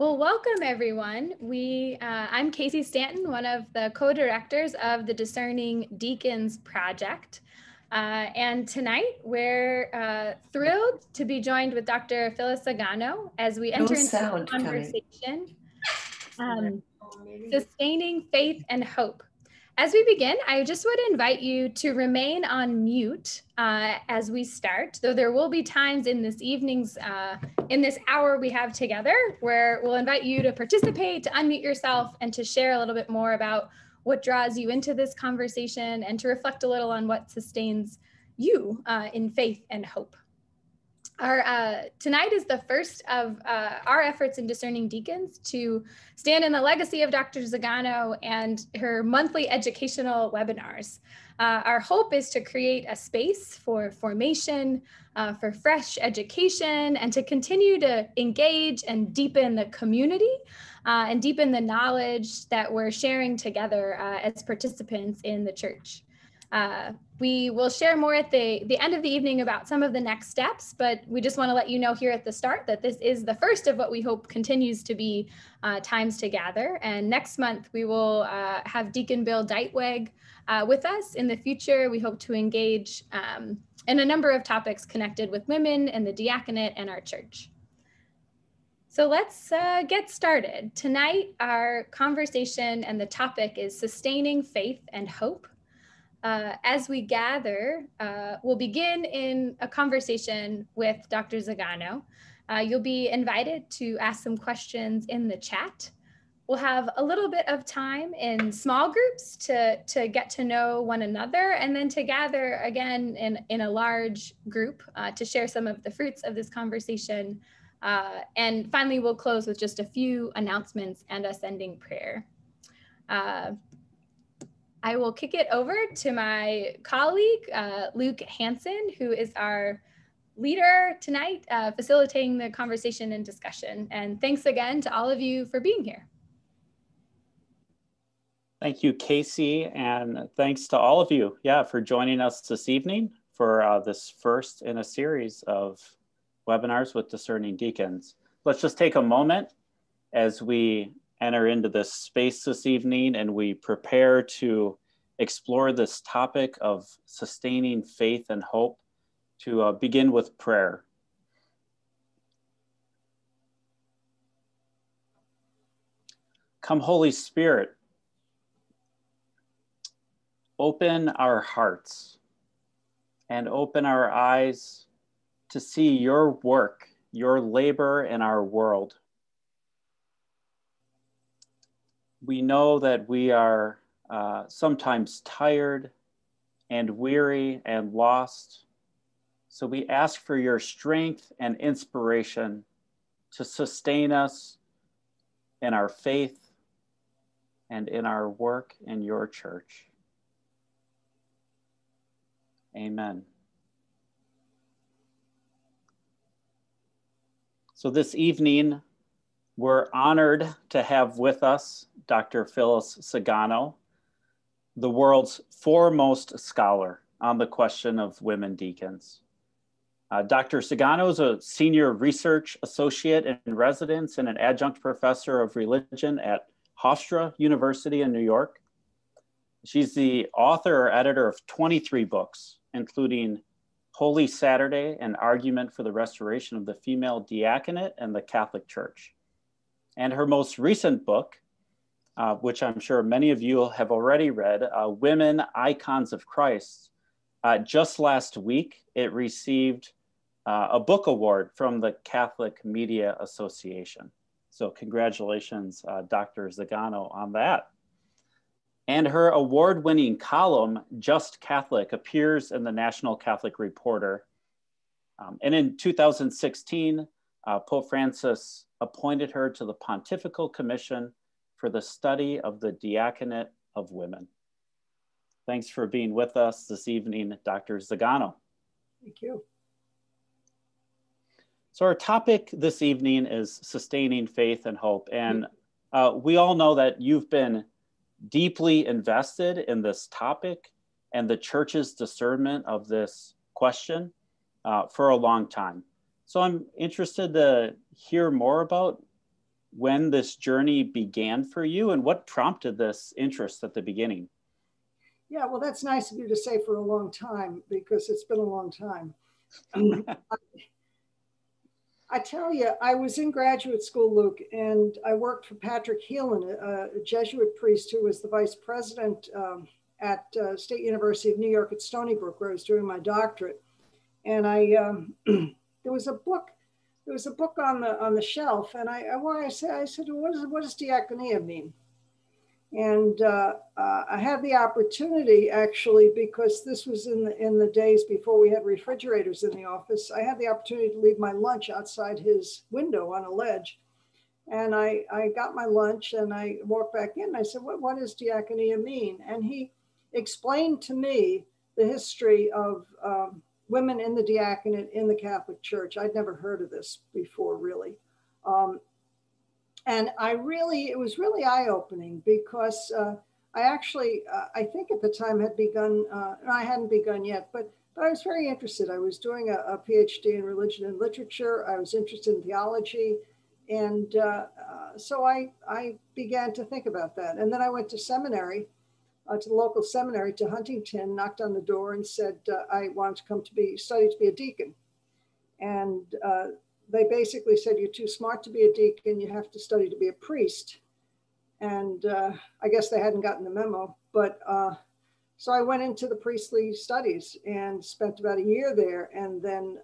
Well, welcome everyone. I'm Casey Stanton, one of the co-directors of the Discerning Deacons project. And tonight we're thrilled to be joined with Dr. Phyllis Zagano as we enter into a conversation, sustaining faith and hope. As we begin, I just would invite you to remain on mute as we start, though there will be times in this evening's, in this hour we have together, where we'll invite you to participate, to unmute yourself, and to share a little bit more about what draws you into this conversation and to reflect a little on what sustains you in faith and hope. Tonight is the first of our efforts in Discerning Deacons to stand in the legacy of Dr. Zagano and her monthly educational webinars. Our hope is to create a space for formation, for fresh education, and to continue to engage and deepen the community and deepen the knowledge that we're sharing together as participants in the church. We will share more at the end of the evening about some of the next steps, but we just want to let you know here at the start that this is the first of what we hope continues to be times to gather. And next month we will have Deacon Bill Ditewig with us. In the future, we hope to engage in a number of topics connected with women and the diaconate and our church. So let's get started. Tonight, our conversation and the topic is sustaining faith and hope. As we gather, we'll begin in a conversation with Dr. Zagano. You'll be invited to ask some questions in the chat. We'll have a little bit of time in small groups to get to know one another, and then to gather again in a large group to share some of the fruits of this conversation. And finally, we'll close with just a few announcements and a sending prayer. I will kick it over to my colleague, Luke Hansen, who is our leader tonight, facilitating the conversation and discussion. And thanks again to all of you for being here. Thank you, Casey, and thanks to all of you, for joining us this evening for this first in a series of webinars with Discerning Deacons. Let's just take a moment as we enter into this space this evening and we prepare to explore this topic of sustaining faith and hope, to begin with prayer. Come, Holy Spirit, open our hearts and open our eyes to see your work, your labor in our world. We know that we are sometimes tired and weary and lost. So we ask for your strength and inspiration to sustain us in our faith and in our work in your church. Amen. So this evening, we're honored to have with us Dr. Phyllis Zagano, the world's foremost scholar on the question of women deacons. Dr. Zagano is a senior research associate in residence and an adjunct professor of religion at Hofstra University in New York. She's the author or editor of 23 books, including Holy Saturday, an argument for the restoration of the female diaconate and the Catholic Church. And her most recent book, which I'm sure many of you have already read, Women, Icons of Christ. Just last week, it received a book award from the Catholic Media Association. So congratulations, Dr. Zagano, on that. And her award-winning column, Just Catholic, appears in the National Catholic Reporter. And in 2016, Pope Francis appointed her to the Pontifical Commission for the Study of the Diaconate of Women. Thanks for being with us this evening, Dr. Zagano. Thank you. So our topic this evening is sustaining faith and hope. And we all know that you've been deeply invested in this topic and the church's discernment of this question for a long time. So I'm interested to hear more about when this journey began for you and what prompted this interest at the beginning? Yeah, well, that's nice of you to say for a long time, because it's been a long time. I tell you, I was in graduate school, Luke, and I worked for Patrick Heelan, a Jesuit priest who was the vice president at State University of New York at Stony Brook, where I was doing my doctorate. And there was a book on the shelf, and I said, what does diaconia mean? And I had the opportunity, actually, because this was in the days before we had refrigerators in the office. I had the opportunity to leave my lunch outside his window on a ledge. And I got my lunch and I walked back in and I said, what does diaconia mean? And he explained to me the history of women in the diaconate in the Catholic Church. I'd never heard of this before, really. And it was really eye-opening, because I think at the time had begun, I hadn't begun yet, but I was very interested. I was doing a Ph.D. in religion and literature. I was interested in theology. And so I began to think about that. And then I went to seminary, to the local seminary, to Huntington, knocked on the door and said I wanted to come to study to be a deacon. And they basically said, you're too smart to be a deacon, you have to study to be a priest. And I guess they hadn't gotten the memo, but so I went into the priestly studies and spent about a year there, and then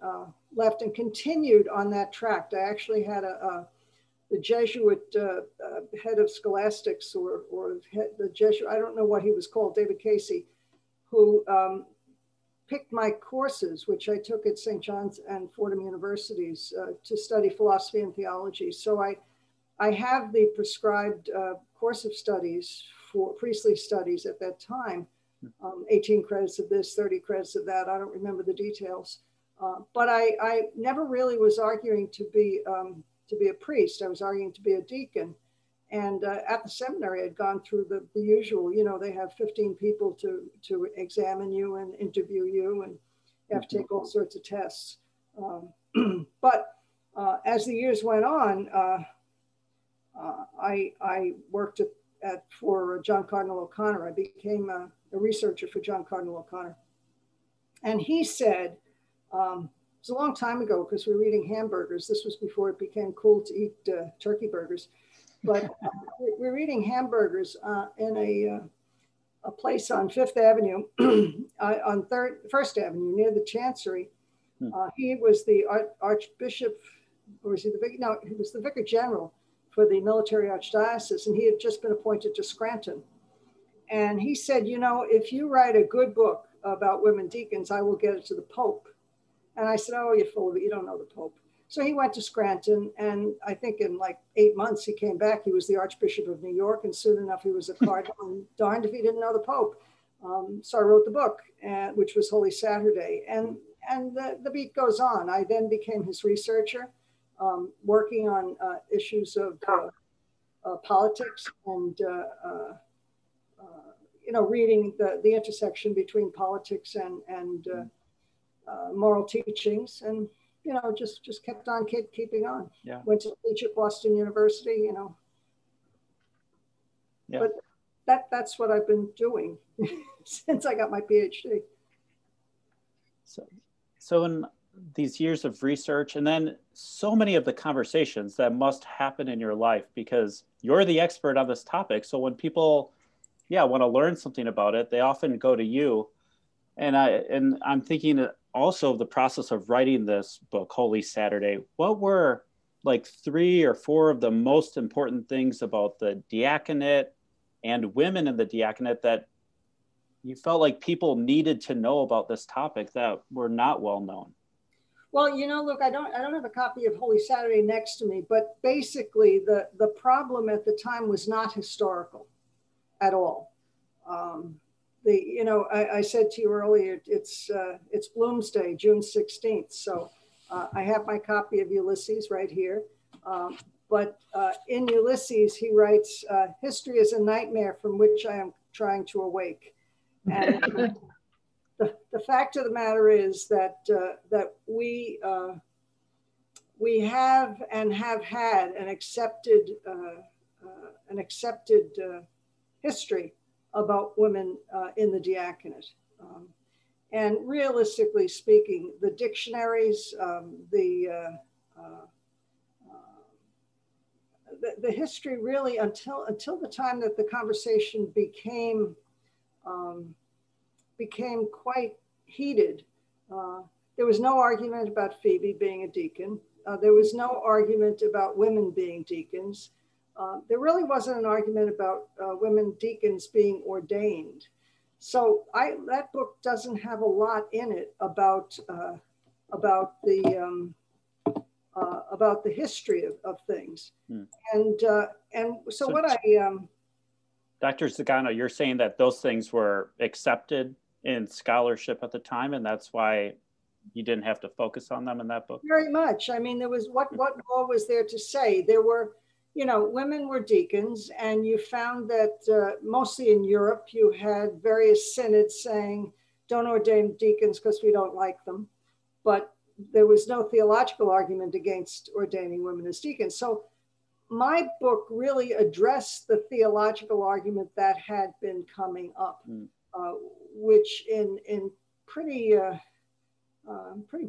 left and continued on that track. I actually had the Jesuit head of scholastics, or the Jesuit, I don't know what he was called, David Casey, who picked my courses, which I took at St. John's and Fordham Universities to study philosophy and theology. So I have the prescribed course of studies for priestly studies at that time, 18 credits of this, 30 credits of that. I don't remember the details, but I never really was arguing to be a priest. I was arguing to be a deacon. And at the seminary, I'd gone through the usual, they have 15 people to examine you and interview you, and you have to take all sorts of tests. But as the years went on, I worked for John Cardinal O'Connor. I became a researcher for John Cardinal O'Connor. And he said, it was a long time ago, because we were eating hamburgers. This was before it became cool to eat turkey burgers. But we're eating hamburgers in a place on Fifth Avenue, on First Avenue, near the Chancery. He was the Archbishop, or was he the vicar? No, he was the Vicar General for the military archdiocese, and he had just been appointed to Scranton. And he said, if you write a good book about women deacons, I will get it to the Pope. And I said, oh, you're full of it. You don't know the Pope. So he went to Scranton, and I think in like 8 months he came back. He was the Archbishop of New York, and soon enough he was a cardinal, and darned if he didn't know the Pope. So I wrote the book, which was Holy Saturday, and the beat goes on. I then became his researcher, working on issues of politics and reading the intersection between politics and moral teachings, and just kept on keeping on. Yeah. Went to teach at Boston University, Yeah. But that's what I've been doing since I got my PhD. So in these years of research, and then so many of the conversations that must happen in your life, because you're the expert on this topic. So when people, want to learn something about it, they often go to you. And I'm thinking also of the process of writing this book, Holy Saturday. What were like 3 or 4 of the most important things about the diaconate and women in the diaconate that you felt like people needed to know about this topic that were not well known? Well, look, I don't have a copy of Holy Saturday next to me, but basically the problem at the time was not historical at all. I said to you earlier, it's Bloomsday, June 16th. So I have my copy of Ulysses right here. But in Ulysses, he writes, history is a nightmare from which I am trying to awake. And the fact of the matter is that we we have and have had an accepted history about women in the diaconate. And realistically speaking, the dictionaries, the history really until the time that the conversation became quite heated. There was no argument about Phoebe being a deacon. There was no argument about women being deacons. There really wasn't an argument about women deacons being ordained. So that book doesn't have a lot in it about the history of things. And so what Dr. Zagano, you're saying that those things were accepted in scholarship at the time, and that's why you didn't have to focus on them in that book? Very much. I mean, there was what all was there to say? There were, women were deacons, and you found that mostly in Europe, you had various synods saying, don't ordain deacons because we don't like them. But there was no theological argument against ordaining women as deacons. So my book really addressed the theological argument that had been coming up, which in pretty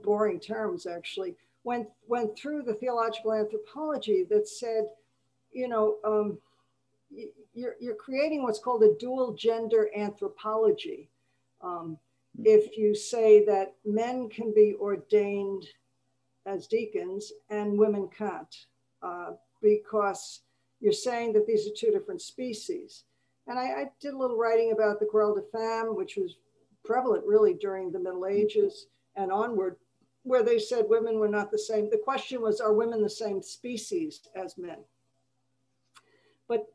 boring terms actually went through the theological anthropology that said, you're creating what's called a dual gender anthropology. If you say that men can be ordained as deacons and women can't, because you're saying that these are two different species. And I did a little writing about the Querelle de Femme, which was prevalent really during the Middle Ages and onward, where they said women were not the same. The question was, are women the same species as men? But,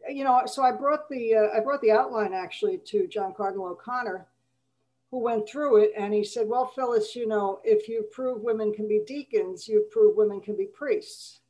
so I brought the outline actually to John Cardinal O'Connor, who went through it, and he said, well, Phyllis, if you prove women can be deacons, you prove women can be priests.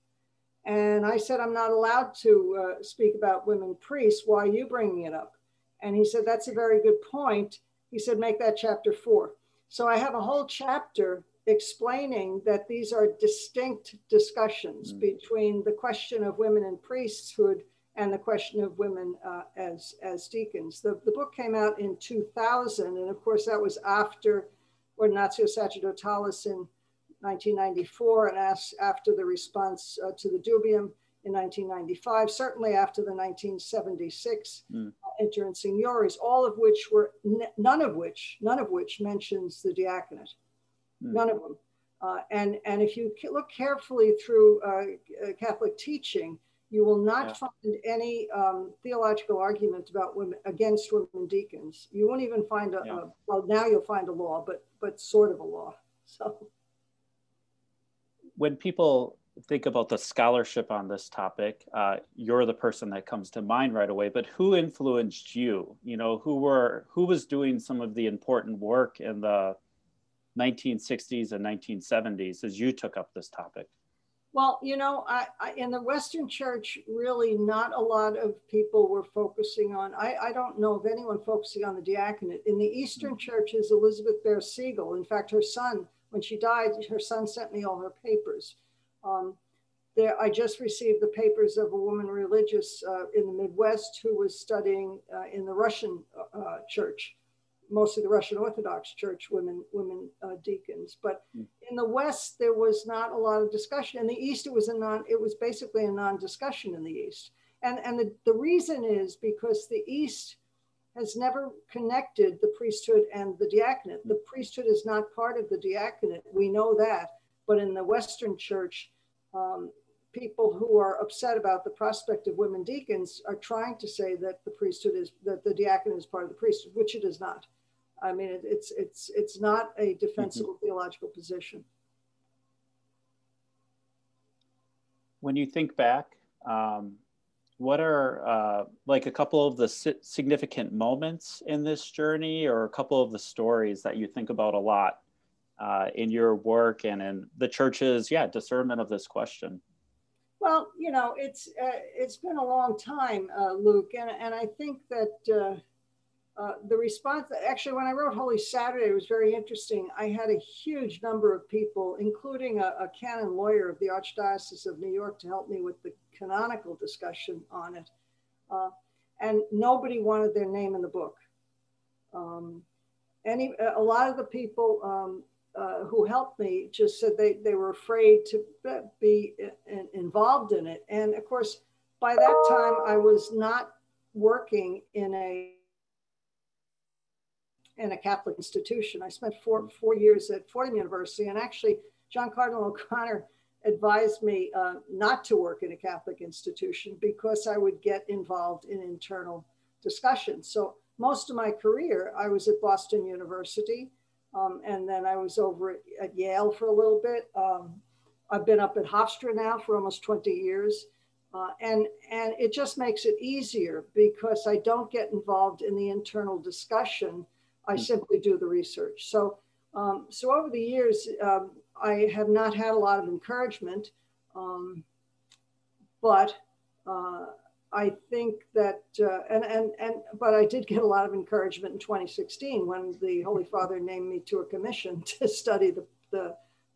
And I said, I'm not allowed to speak about women priests. Why are you bringing it up? And he said, that's a very good point. He said, make that chapter 4. So I have a whole chapter explaining that these are distinct discussions between the question of women in priesthood and the question of women as deacons. The book came out in 2000, and of course that was after Ordinatio Sacerdotalis in 1994, and after the response to the Dubium in 1995, certainly after the 1976 Inter in Seniores, all of which were, none of which mentions the diaconate, none of them. And if you look carefully through Catholic teaching, you will not find any theological argument about women against women deacons. You won't even find well, now you'll find a law, but sort of a law. So when people think about the scholarship on this topic, you're the person that comes to mind right away, but who influenced you? Who was doing some of the important work in the 1960s and 1970s as you took up this topic? Well, in the Western Church, really not a lot of people were focusing on, I don't know of anyone focusing on the diaconate. In the Eastern churches, Elizabeth Bear Siegel, in fact, her son, when she died, her son sent me all her papers. I just received the papers of a woman religious in the Midwest who was studying in the Russian church, mostly the Russian Orthodox Church, women deacons. But in the West, there was not a lot of discussion. In the East, it was basically a non-discussion in the East. And the reason is because the East has never connected the priesthood and the diaconate. The priesthood is not part of the diaconate. We know that. But in the Western Church, people who are upset about the prospect of women deacons are trying to say that that the diaconate is part of the priesthood, which it is not. I mean, it's not a defensible theological position. When you think back, what are like a couple of the significant moments in this journey, or a couple of the stories that you think about a lot in your work and in the church's discernment of this question? Well, it's been a long time, Luke, and I think that the response, actually, when I wrote Holy Saturday, it was very interesting. I had a huge number of people, including a canon lawyer of the Archdiocese of New York, to help me with the canonical discussion on it. And nobody wanted their name in the book. A lot of the people who helped me just said they were afraid to be involved in it. And of course, by that time, I was not working in a Catholic institution. I spent four years at Fordham University, and actually John Cardinal O'Connor advised me not to work in a Catholic institution because I would get involved in internal discussions. So most of my career, I was at Boston University, and then I was over at Yale for a little bit. I've been up at Hofstra now for almost 20 years. And it just makes it easier because I don't get involved in the internal discussion. I simply do the research. So over the years, I have not had a lot of encouragement, but I think that, but I did get a lot of encouragement in 2016 when the Holy Father named me to a commission to study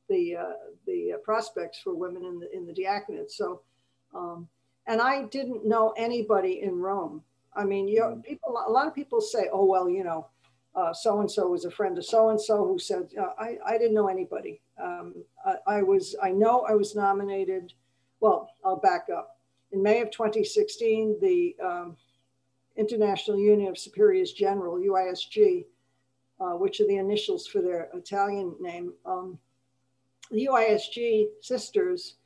the prospects for women in the diaconate. So, and I didn't know anybody in Rome. I mean, a lot of people say, oh, well, you know, so-and-so was a friend of so-and-so who said, I didn't know anybody. I know I was nominated. Well, I'll back up. In May of 2016, the International Union of Superiors General, UISG, which are the initials for their Italian name, the UISG sisters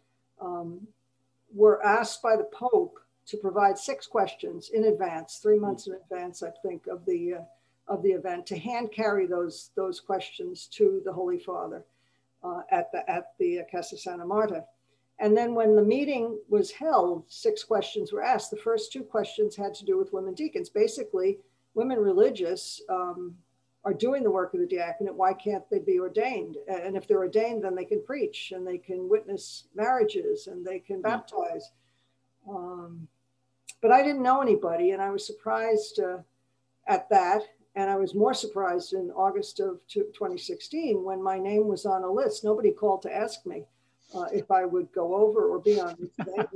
were asked by the Pope to provide 6 questions in advance, 3 months in advance, I think, of the event, to hand carry those questions to the Holy Father at the Casa Santa Marta. And then when the meeting was held, 6 questions were asked. The first 2 questions had to do with women deacons. Basically, women religious are doing the work of the diaconate. Why can't they be ordained? And if they're ordained, then they can preach and they can witness marriages and they can baptize. But I didn't know anybody, and I was surprised at that. And I was more surprised in August of 2016 when my name was on a list. Nobody called to ask me if I would go over or be on this thing.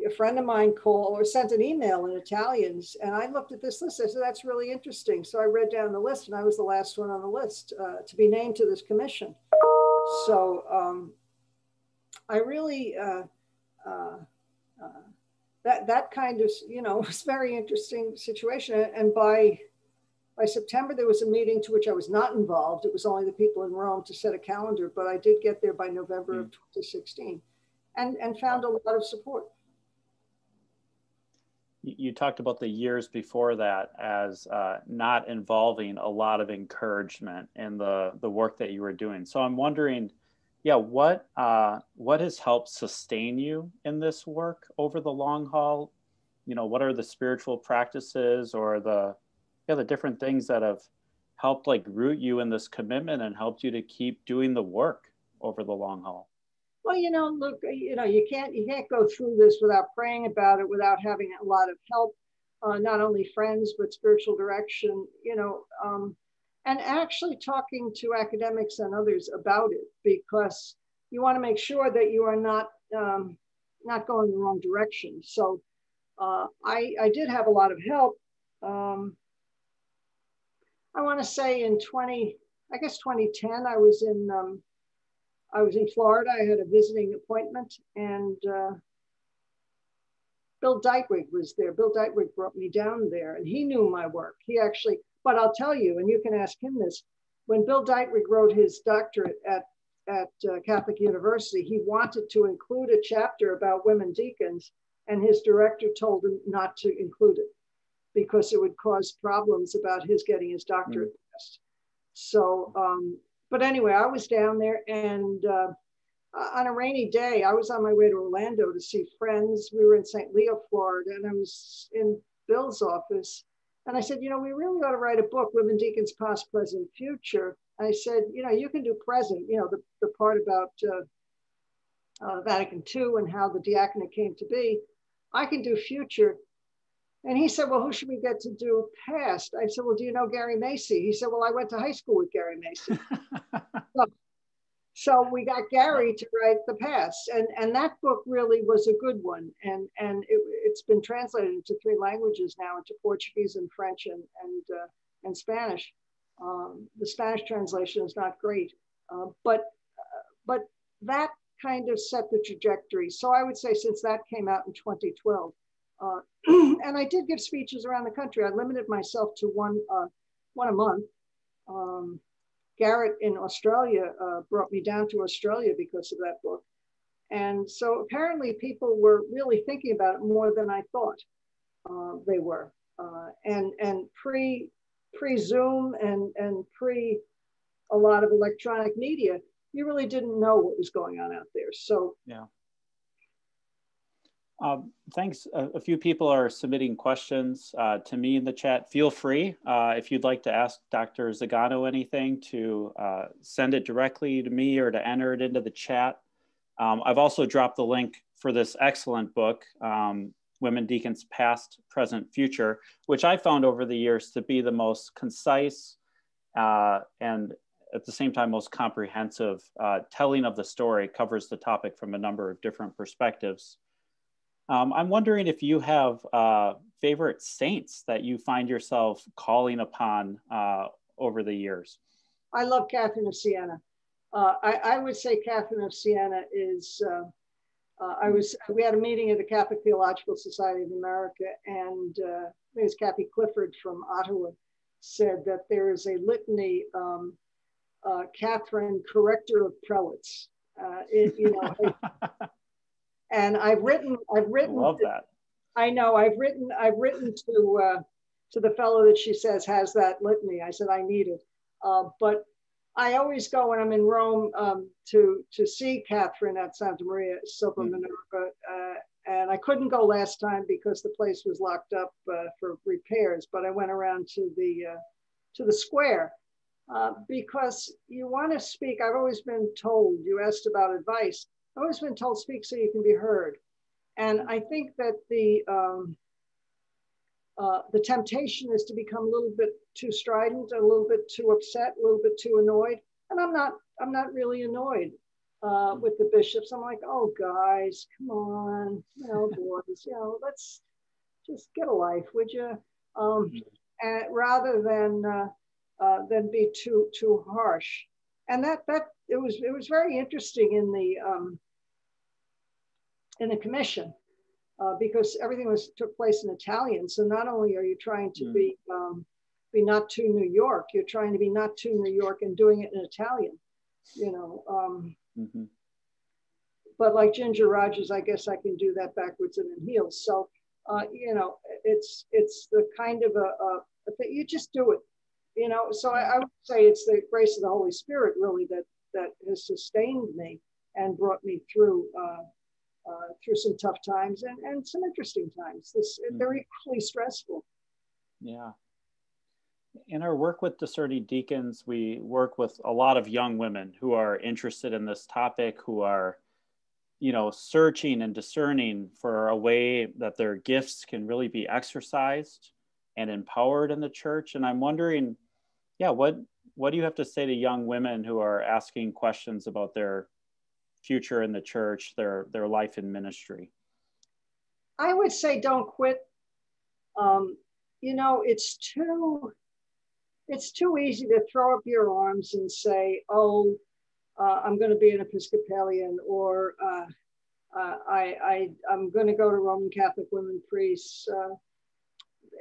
A friend of mine called or sent an email in Italians, and I looked at this list. I said, that's really interesting. So I read down the list, and I was the last one on the list to be named to this commission. So I really, that kind of, you know, was a very interesting situation. And by September, there was a meeting to which I was not involved. It was only the people in Rome to set a calendar, but I did get there by November of 2016 and found a lot of support. You talked about the years before that as not involving a lot of encouragement in the work that you were doing. So I'm wondering, what has helped sustain you in this work over the long haul? You know, what are the spiritual practices or the different things that have helped like root you in this commitment and helped you to keep doing the work over the long haul? Well, you know, look, you know, you can't go through this without praying about it, without having a lot of help, not only friends, but spiritual direction, you know, and actually talking to academics and others about it, because you want to make sure that you are not going the wrong direction. So I did have a lot of help. I want to say in 2010, I was in Florida. I had a visiting appointment, and Bill Ditewig was there. Bill Ditewig brought me down there, and he knew my work. He actually, but I'll tell you, and you can ask him this, when Bill Ditewig wrote his doctorate at Catholic University, he wanted to include a chapter about women deacons, and his director told him not to include it because it would cause problems about his getting his doctorate test. So, but anyway, I was down there, and on a rainy day, I was on my way to Orlando to see friends. We were in St. Leo, Florida, and I was in Bill's office. And I said, you know, we really ought to write a book, Women Deacons, Past, Present, Future. I said, you know, you can do present, you know, the part about Vatican II and how the diaconate came to be. I can do future. And he said, well, who should we get to do past? I said, well, do you know Gary Macy? He said, well, I went to high school with Gary Macy. So we got Gary to write the past. And that book really was a good one. And it's been translated into 3 languages now, into Portuguese and French and Spanish. The Spanish translation is not great, but that kind of set the trajectory. So I would say since that came out in 2012, and I did give speeches around the country. I limited myself to one a month. Garrett in Australia brought me down to Australia because of that book. And so apparently people were really thinking about it more than I thought they were. And pre-Zoom and pre a lot of electronic media, you really didn't know what was going on out there. So yeah. Thanks. A few people are submitting questions to me in the chat. Feel free, if you'd like to ask Dr. Zagano anything, to send it directly to me or to enter it into the chat. I've also dropped the link for this excellent book, Women Deacons Past, Present, Future, which I found over the years to be the most concise and at the same time most comprehensive telling of the story. It covers the topic from a number of different perspectives. I'm wondering if you have favorite saints that you find yourself calling upon over the years. I love Catherine of Siena. I would say Catherine of Siena is, we had a meeting at the Catholic Theological Society of America, and I think it's Kathy Clifford from Ottawa said that there is a litany, Catherine, corrector of prelates. And I've written. I love that. I know. I've written to the fellow that she says has that litany. I said I need it, but I always go when I'm in Rome to see Catherine at Santa Maria sopra Minerva, and I couldn't go last time because the place was locked up for repairs. But I went around to the square because you want to speak. I've always been told. You asked about advice. I've always been told, speak so you can be heard. And I think that the temptation is to become a little bit too strident, a little bit too upset, a little bit too annoyed. And I'm not really annoyed with the bishops. I'm like, oh guys, come on, boys, let's just get a life, would you? And rather than be too harsh. And that it was very interesting in the commission because everything took place in Italian. So not only are you trying to be not too New York, you're trying to be not too New York and doing it in Italian, But like Ginger Rogers, I guess I can do that backwards and in heels. So it's the kind of a thing, you just do it. So I would say it's the grace of the Holy Spirit really that has sustained me and brought me through some tough times and some interesting times. They're equally stressful. Yeah. In our work with Discerning Deacons, we work with a lot of young women who are interested in this topic, who are, searching and discerning for a way that their gifts can really be exercised and empowered in the church. And I'm wondering, what do you have to say to young women who are asking questions about their future in the church, their life in ministry? I would say don't quit. It's too easy to throw up your arms and say, oh, I'm going to be an Episcopalian, or I'm going to go to Roman Catholic women priests.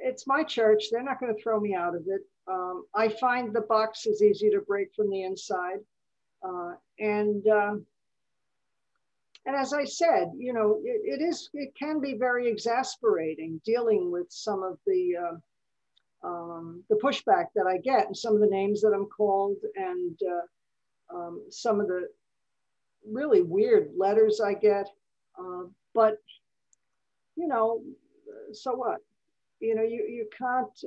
It's my church. They're not going to throw me out of it. I find the box is easy to break from the inside. And as I said, it can be very exasperating dealing with some of the pushback that I get and some of the names that I'm called and some of the really weird letters I get. But, so what? You can't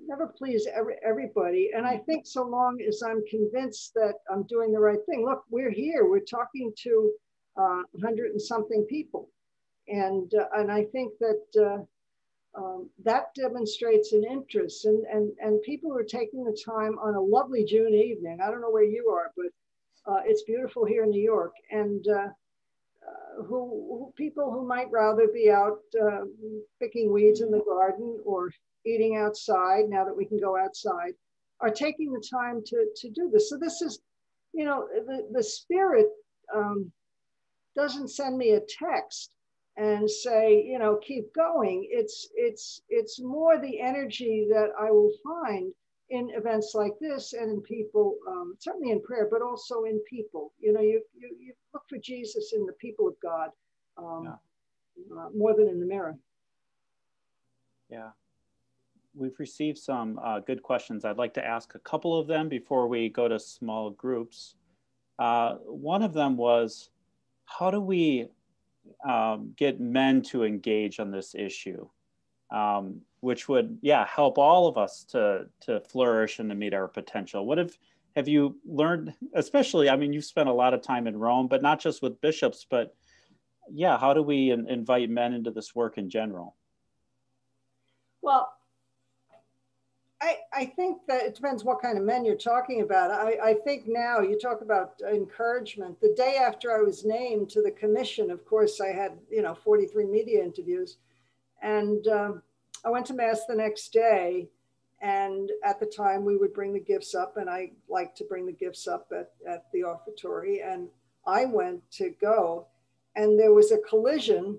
never please everybody. And I think so long as I'm convinced that I'm doing the right thing, look, we're here, we're talking to 100 and something people. And I think that that demonstrates an interest, and people are taking the time on a lovely June evening. I don't know where you are, but it's beautiful here in New York, and people who might rather be out picking weeds in the garden or eating outside, now that we can go outside, are taking the time to do this. So this is, you know, the Spirit doesn't send me a text and say, you know, keep going. It's more the energy that I will find in events like this and in people, certainly in prayer, but also in people. You know, you look for Jesus in the people of God more than in the mirror. Yeah. We've received some good questions. I'd like to ask a couple of them before we go to small groups. One of them was, how do we get men to engage on this issue? Which would, help all of us to flourish and to meet our potential. What have you learned, especially, I mean, you've spent a lot of time in Rome, but not just with bishops, but how do we invite men into this work in general? Well, I think that it depends what kind of men you're talking about. I think now you talk about encouragement. The day after I was named to the commission, of course, I had, 43 media interviews, and I went to Mass the next day. And at the time we would bring the gifts up, and I like to bring the gifts up at the offertory. And I went to go, and there was a collision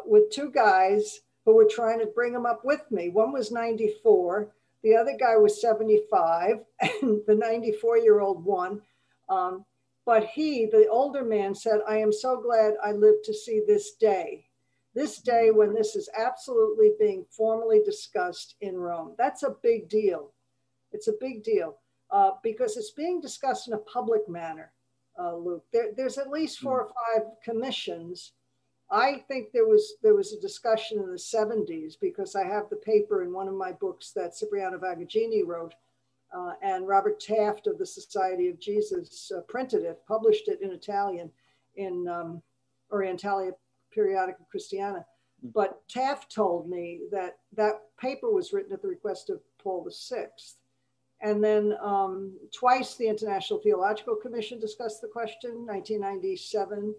with two guys who were trying to bring them up with me. One was 94. The other guy was 75, and the 94-year-old won. But the older man, said, "I am so glad I lived to see this day when this is absolutely being formally discussed in Rome." That's a big deal. It's a big deal because it's being discussed in a public manner, Luke. There's at least 4 or 5 commissions. I think there was a discussion in the 70s, because I have the paper in one of my books that Cipriano Vagaggini wrote, and Robert Taft of the Society of Jesus printed it, published it in Italian in Orientalia Periodica Christiana. But Taft told me that paper was written at the request of Paul VI. And then twice the International Theological Commission discussed the question. 1997,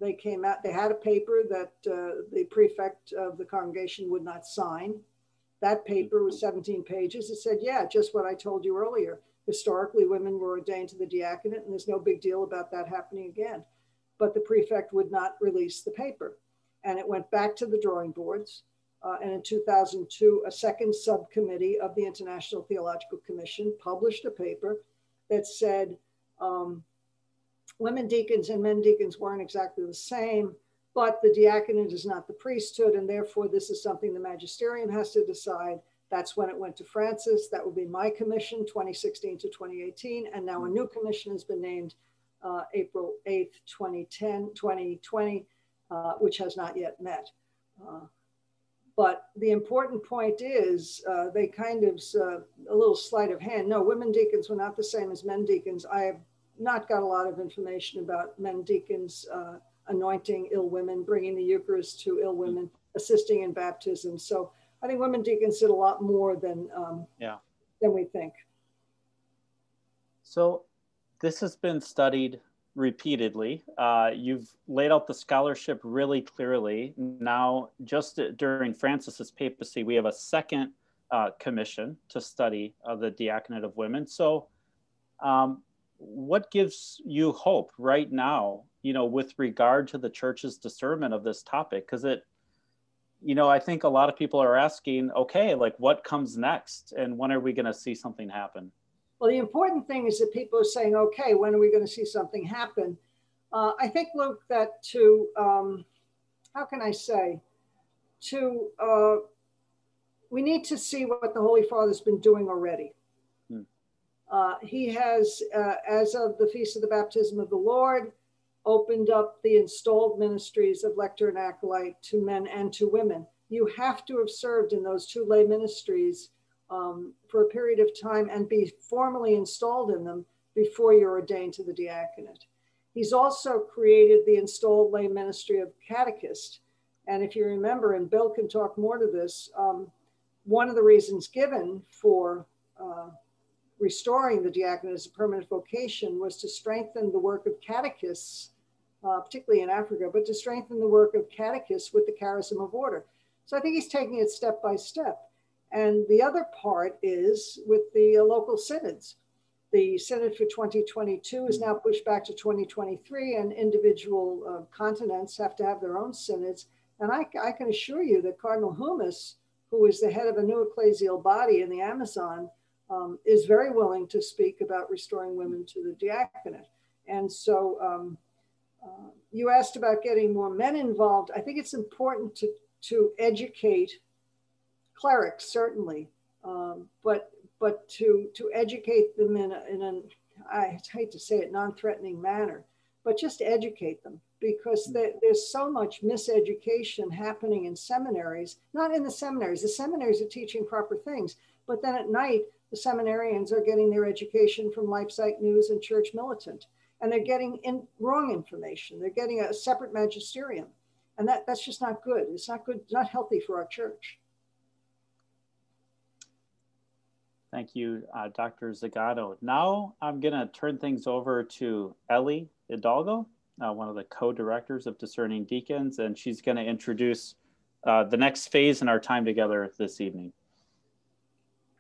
they came out, they had a paper that the prefect of the congregation would not sign. That paper was 17 pages. It said, just what I told you earlier. Historically, women were ordained to the diaconate, and there's no big deal about that happening again. But the prefect would not release the paper. And it went back to the drawing boards. And in 2002, a second subcommittee of the International Theological Commission published a paper that said, women deacons and men deacons weren't exactly the same, but the diaconate is not the priesthood, and therefore this is something the magisterium has to decide. That's when it went to Francis. That will be my commission, 2016 to 2018, and now a new commission has been named April 8th, 2020, which has not yet met. But the important point is they kind of, a little sleight of hand. No, women deacons were not the same as men deacons. I have not got a lot of information about men deacons anointing ill women, bringing the Eucharist to ill women, assisting in baptism. So I think women deacons did a lot more than we think. So this has been studied repeatedly. You've laid out the scholarship really clearly. Now, just during Francis's papacy, we have a second commission to study the diaconate of women. So what gives you hope right now, with regard to the church's discernment of this topic? Because I think a lot of people are asking, okay, like what comes next? And when are we going to see something happen? Well, the important thing is that people are saying, okay, when are we going to see something happen? I think, Luke, that we need to see what the Holy Father's been doing already. He has, as of the Feast of the Baptism of the Lord, opened up the installed ministries of lector and acolyte to men and to women. You have to have served in those 2 lay ministries for a period of time and be formally installed in them before you're ordained to the diaconate. He's also created the installed lay ministry of catechist. And if you remember, and Bill can talk more to this, one of the reasons given for restoring the diaconate as a permanent vocation was to strengthen the work of catechists, particularly in Africa, but to strengthen the work of catechists with the charism of order. So I think he's taking it step by step. And the other part is with the local synods. The synod for 2022 is now pushed back to 2023, and individual continents have to have their own synods. And I can assure you that Cardinal Hummus, who is the head of a new ecclesial body in the Amazon, is very willing to speak about restoring women to the diaconate. And so you asked about getting more men involved. I think it's important to educate clerics, certainly, but to educate them in an, I hate to say it, non-threatening manner, but just educate them, because there's so much miseducation happening in seminaries, not in the seminaries. The seminaries are teaching proper things, but then at night, the seminarians are getting their education from LifeSite News and Church Militant, and they're getting wrong information. They're getting a separate magisterium, and that's just not good. It's not good, it's not healthy for our church. Thank you, Dr. Zagano. Now I'm going to turn things over to Ellie Hidalgo, one of the co-directors of Discerning Deacons, and she's going to introduce the next phase in our time together this evening.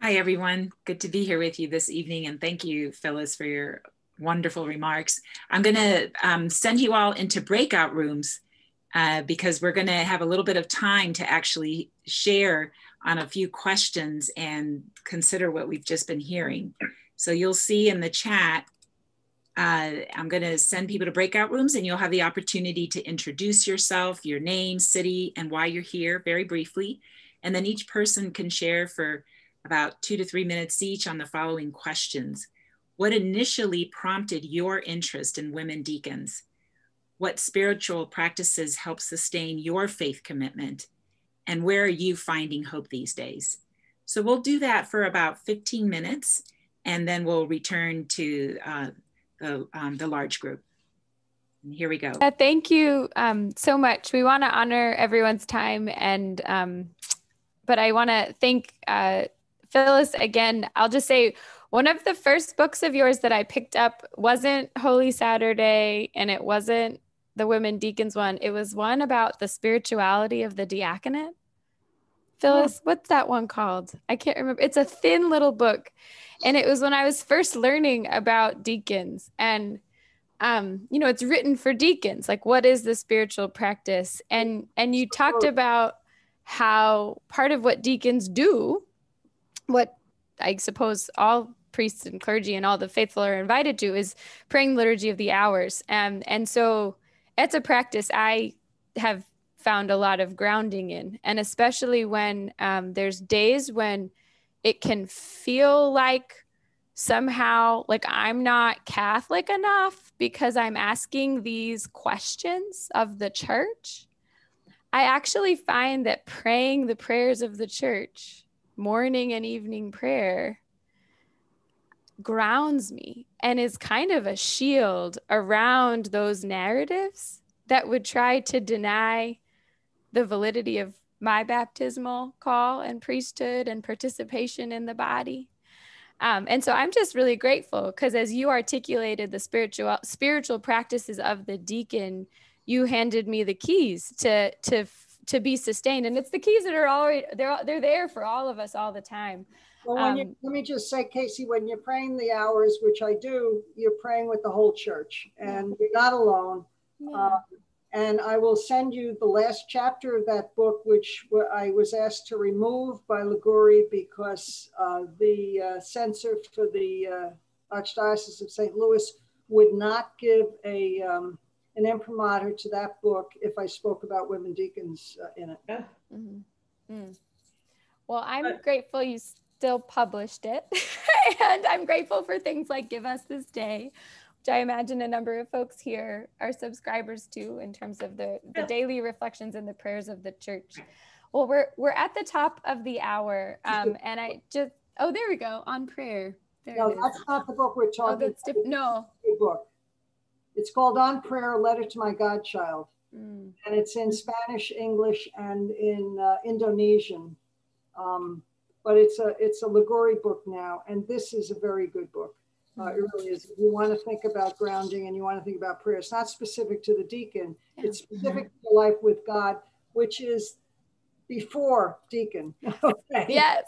Hi, everyone. Good to be here with you this evening, and thank you, Phyllis, for your wonderful remarks. I'm going to send you all into breakout rooms because we're going to have a little bit of time to actually share on a few questions and consider what we've just been hearing. So you'll see in the chat, I'm going to send people to breakout rooms, and you'll have the opportunity to introduce yourself, your name, city, and why you're here very briefly. And then each person can share for about 2 to 3 minutes each on the following questions. What initially prompted your interest in women deacons? What spiritual practices help sustain your faith commitment? And where are you finding hope these days? So we'll do that for about 15 minutes, and then we'll return to the large group. And here we go. Thank you so much. We want to honor everyone's time, and but I want to thank Phyllis again. I'll just say one of the first books of yours that I picked up wasn't Holy Saturday, and it wasn't the Women Deacons one. It was one about the spirituality of the diaconate. Phyllis, what's that one called? I can't remember. It's a thin little book. And it was when I was first learning about deacons, and, you know, it's written for deacons. Like, what is the spiritual practice? And you talked about how part of what deacons do, what I suppose all priests and clergy and all the faithful are invited to, is praying liturgy of the hours. And so it's a practice I have found a lot of grounding in, and especially when there's days when it can feel like somehow like I'm not Catholic enough because I'm asking these questions of the church. I actually find that praying the prayers of the church, morning and evening prayer, grounds me and is kind of a shield around those narratives that would try to deny the validity of my baptismal call and priesthood and participation in the body. And so I'm just really grateful because as you articulated the spiritual practices of the deacon, you handed me the keys to be sustained. And it's the keys that are already, they're there for all of us all the time. Well, let me just say, Casey, when you're praying the hours, which I do, you're praying with the whole church, and you're not alone. Yeah. And I will send you the last chapter of that book, which I was asked to remove by Liguori because the censor for the Archdiocese of St. Louis would not give an imprimatur to that book if I spoke about women deacons in it. Yeah. Mm-hmm. Mm. Well, I'm grateful you still published it. And I'm grateful for things like Give Us This Day, which I imagine a number of folks here are subscribers to in terms of the daily reflections and the prayers of the church. Well, we're at the top of the hour. And I just, oh, there we go, on prayer. There no, that's not the book we're talking about. No. It's a book. It's called On Prayer, A Letter to My Godchild. Mm. And it's in Spanish, English, and in Indonesian. But it's a Ligori book now, and this is a very good book. It really is. If you want to think about grounding and you want to think about prayer, it's not specific to the deacon. It's specific to life with God, which is before deacon. Okay. Yes.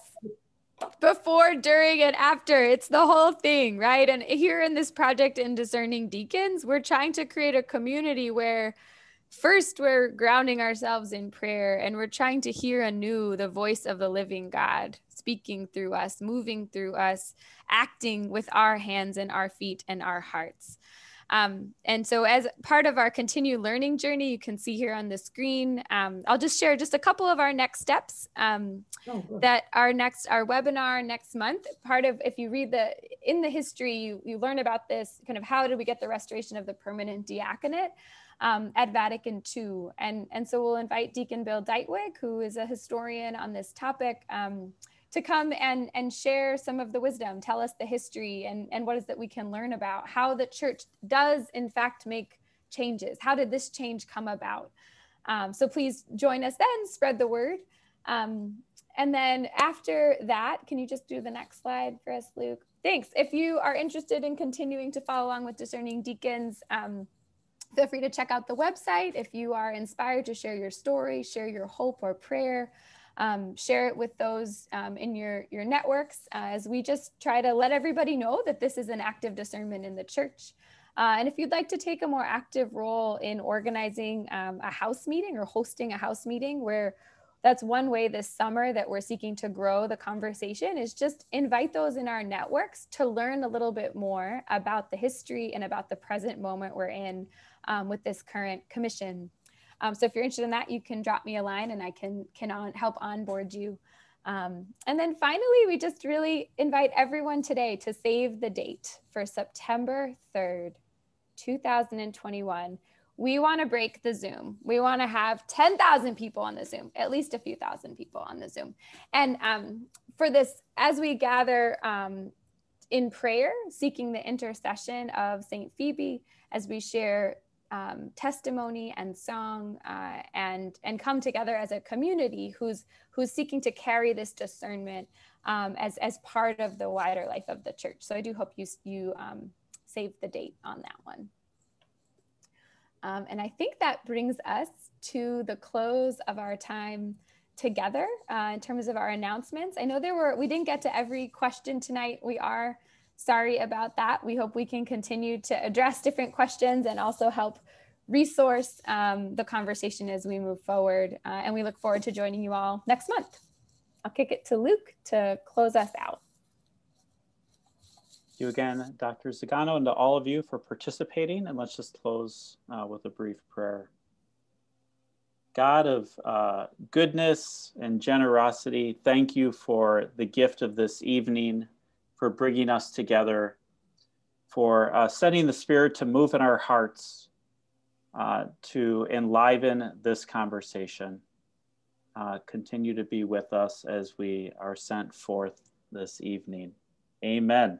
Before, during, and after. It's the whole thing, right? And here in this project in Discerning Deacons, we're trying to create a community where first we're grounding ourselves in prayer, and we're trying to hear anew the voice of the living God speaking through us, moving through us, acting with our hands and our feet and our hearts. And so as part of our continued learning journey, you can see here on the screen, I'll just share just a couple of our next steps that our webinar next month. Part of, if you read in the history, you learn about this kind of how did we get the restoration of the permanent diaconate at Vatican II. And so we'll invite Deacon Bill Ditewig, who is a historian on this topic, to come and share some of the wisdom, tell us the history and what is that we can learn about how the church does in fact make changes. How did this change come about? So please join us then, spread the word. And then after that, can you just do the next slide for us, Luke? Thanks. If you are interested in continuing to follow along with Discerning Deacons, feel free to check out the website. If you are inspired to share your story, share your hope or prayer, share it with those in your networks as we just try to let everybody know that this is an active discernment in the church. And if you'd like to take a more active role in organizing a house meeting or hosting a house meeting, where that's one way this summer that we're seeking to grow the conversation, is just invite those in our networks to learn a little bit more about the history and about the present moment we're in with this current commission. So if you're interested in that, you can drop me a line and I can help onboard you. And then finally, we just really invite everyone today to save the date for September 3rd, 2021. We want to break the Zoom. We want to have 10,000 people on the Zoom, at least a few thousand people on the Zoom. And for this, as we gather in prayer, seeking the intercession of St. Phoebe, as we share testimony and song and come together as a community who's seeking to carry this discernment as part of the wider life of the church. So I do hope you save the date on that one. And I think that brings us to the close of our time together in terms of our announcements. I know we didn't get to every question tonight. We are sorry about that. We hope we can continue to address different questions and also help resource the conversation as we move forward. And we look forward to joining you all next month. I'll kick it to Luke to close us out. Thank you again, Dr. Zagano, and to all of you for participating. And let's just close with a brief prayer. God of goodness and generosity, thank you for the gift of this evening, for bringing us together, for setting the Spirit to move in our hearts, to enliven this conversation. Continue to be with us as we are sent forth this evening. Amen.